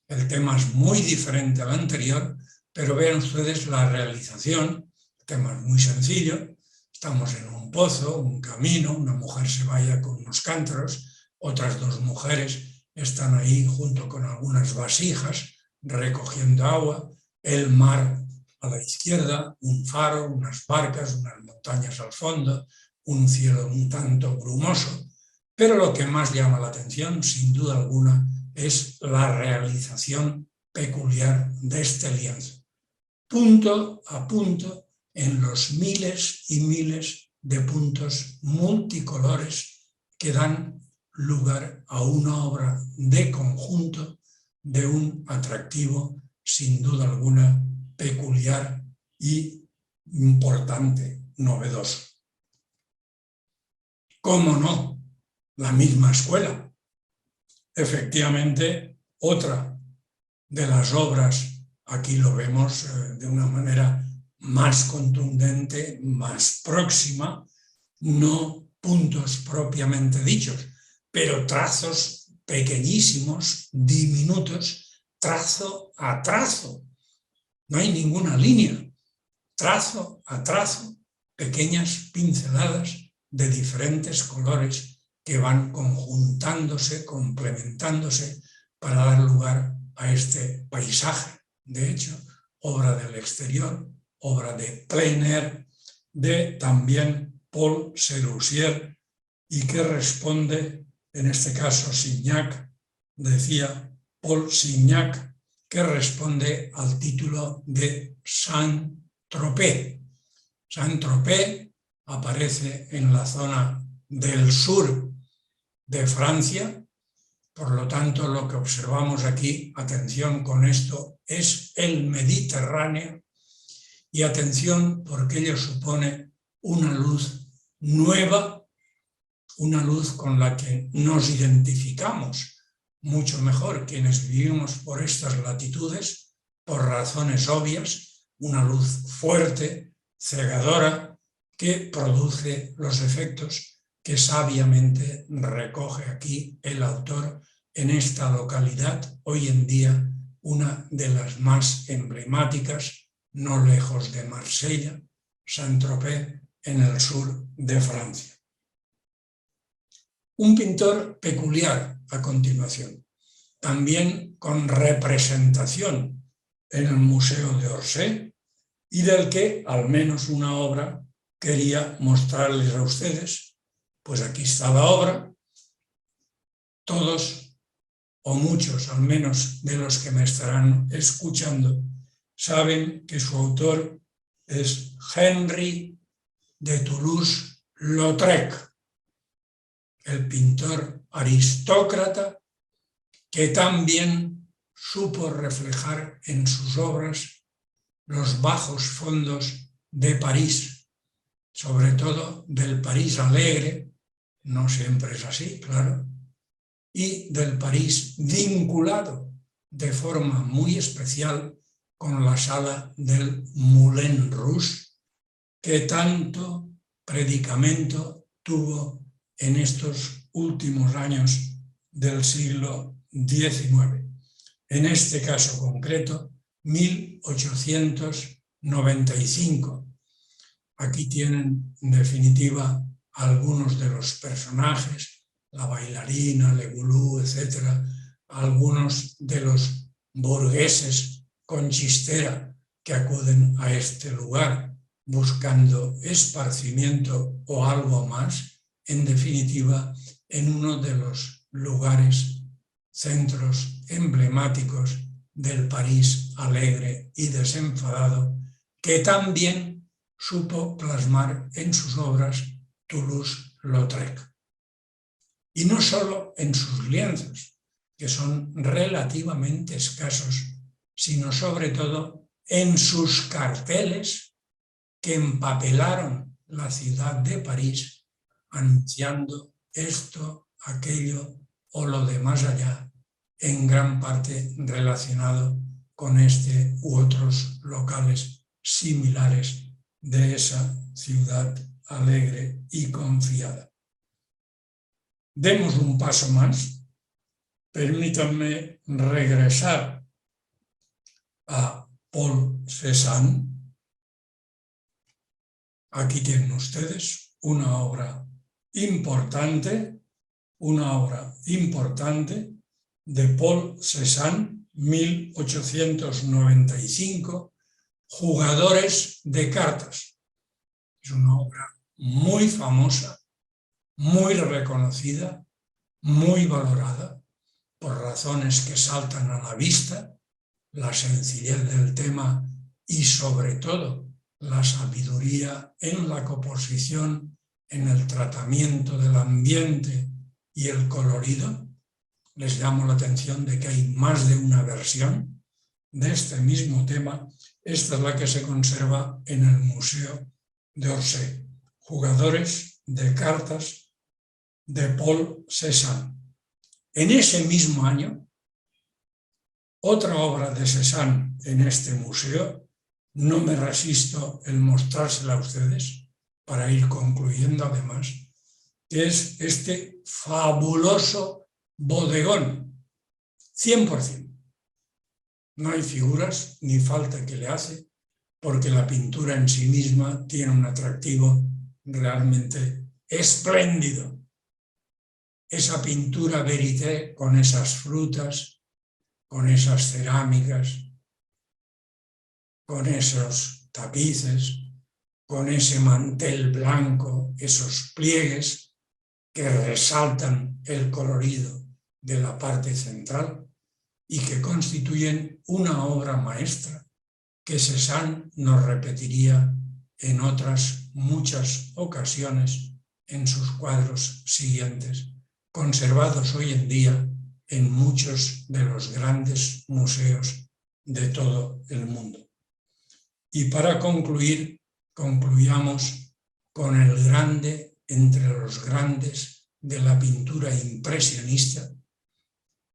El tema es muy diferente al anterior, pero vean ustedes la realización. El tema es muy sencillo. Estamos en un pozo, un camino, una mujer se vaya con unos cántaros, otras dos mujeres están ahí junto con algunas vasijas recogiendo agua, el mar a la izquierda, un faro, unas barcas, unas montañas al fondo, un cielo un tanto brumoso, pero lo que más llama la atención, sin duda alguna, es la realización peculiar de este lienzo. Punto a punto, en los miles y miles de puntos multicolores que dan lugar a una obra de conjunto de un atractivo, sin duda alguna, peculiar y importante, novedoso. ¿Cómo no? La misma escuela. Efectivamente, otra de las obras, aquí lo vemos de una manera más contundente, más próxima, no puntos propiamente dichos, pero trazos pequeñísimos, diminutos, trazo a trazo. No hay ninguna línea, trazo a trazo, pequeñas pinceladas de diferentes colores que van conjuntándose, complementándose para dar lugar a este paisaje. De hecho, obra del exterior, obra de plein air, de también Paul Sérusier, y que responde, en este caso Signac, decía Paul Signac, que responde al título de Saint-Tropez. Saint-Tropez aparece en la zona del sur de Francia, por lo tanto lo que observamos aquí, atención con esto, es el Mediterráneo, y atención porque ello supone una luz nueva, una luz con la que nos identificamos mucho mejor quienes vivimos por estas latitudes, por razones obvias, una luz fuerte, cegadora, que produce los efectos que sabiamente recoge aquí el autor en esta localidad, hoy en día una de las más emblemáticas, no lejos de Marsella, Saint-Tropez, en el sur de Francia. Un pintor peculiar a continuación, también con representación en el Museo de Orsay, y del que al menos una obra quería mostrarles a ustedes. Pues aquí está la obra. Todos o muchos, al menos de los que me estarán escuchando, saben que su autor es Henri de Toulouse-Lautrec, el pintor aristócrata que también supo reflejar en sus obras los bajos fondos de París, sobre todo del París alegre, no siempre es así, claro, y del París vinculado de forma muy especial con la sala del Moulin Rouge, que tanto predicamento tuvo en estos últimos años del siglo XIX. en este caso concreto, 1895. Aquí tienen, en definitiva, algunos de los personajes, la bailarina, Legulú, etc., algunos de los burgueses con chistera que acuden a este lugar buscando esparcimiento o algo más, en definitiva, en uno de los lugares, centros emblemáticos del París alegre y desenfadado, que también supo plasmar en sus obras Toulouse-Lautrec. Y no solo en sus lienzos, que son relativamente escasos, sino sobre todo en sus carteles que empapelaron la ciudad de París anunciando esto, aquello o lo de más allá, en gran parte relacionado con este u otros locales similares de esa ciudad alegre y confiada. Demos un paso más. Permítanme regresar a Paul Cézanne. Aquí tienen ustedes una obra importante de Paul Cézanne, 1895, Jugadores de cartas. Es una obra muy famosa, muy reconocida, muy valorada, por razones que saltan a la vista, la sencillez del tema y sobre todo la sabiduría en la composición, en el tratamiento del ambiente y el colorido. Les llamo la atención de que hay más de una versión de este mismo tema. Esta es la que se conserva en el Museo de Orsay. Jugadores de cartas de Paul Cézanne. En ese mismo año, otra obra de Cézanne en este museo, no me resisto en mostrársela a ustedes para ir concluyendo además, que es este fabuloso bodegón, 100%. No hay figuras ni falta que le hace, porque la pintura en sí misma tiene un atractivo realmente espléndido. Esa pintura verité con esas frutas, con esas cerámicas, con esos tapices, con ese mantel blanco, esos pliegues que resaltan el colorido de la parte central y que constituyen una obra maestra que Cézanne nos repetiría en otras muchas ocasiones en sus cuadros siguientes, conservados hoy en día en muchos de los grandes museos de todo el mundo. Y para concluir, concluyamos con el grande entre los grandes de la pintura impresionista,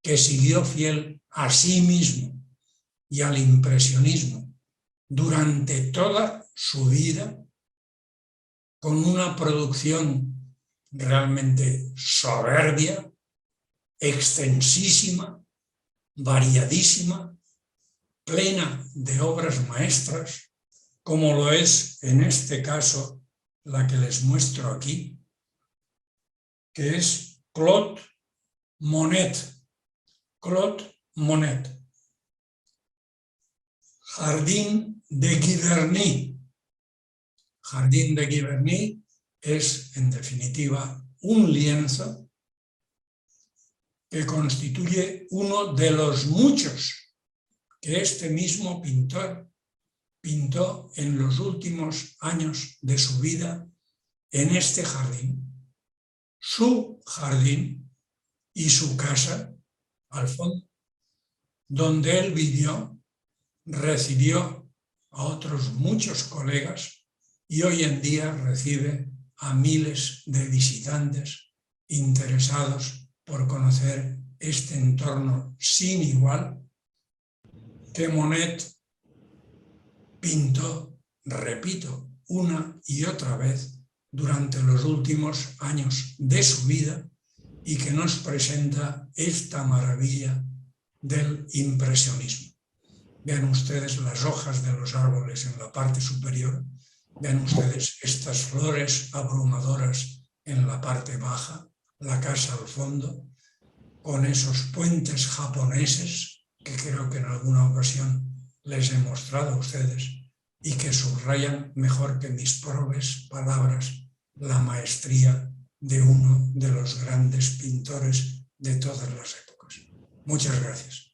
que siguió fiel a sí mismo y al impresionismo durante toda su vida, con una producción realmente soberbia, extensísima, variadísima, plena de obras maestras, como lo es en este caso la que les muestro aquí, que es Claude Monet. Claude Monet. Jardín de Giverny. Jardín de Giverny es, en definitiva, un lienzo que constituye uno de los muchos que este mismo pintor pintó en los últimos años de su vida en este jardín, su jardín y su casa al fondo, donde él vivió, recibió a otros muchos colegas y hoy en día recibe a miles de visitantes interesados por conocer este entorno sin igual que Monet pintó, repito, una y otra vez durante los últimos años de su vida y que nos presenta esta maravilla del impresionismo. Vean ustedes las hojas de los árboles en la parte superior, vean ustedes estas flores abrumadoras en la parte baja, la casa al fondo, con esos puentes japoneses que creo que en alguna ocasión les he mostrado a ustedes y que subrayan mejor que mis probes palabras la maestría de uno de los grandes pintores de todas las épocas. Muchas gracias.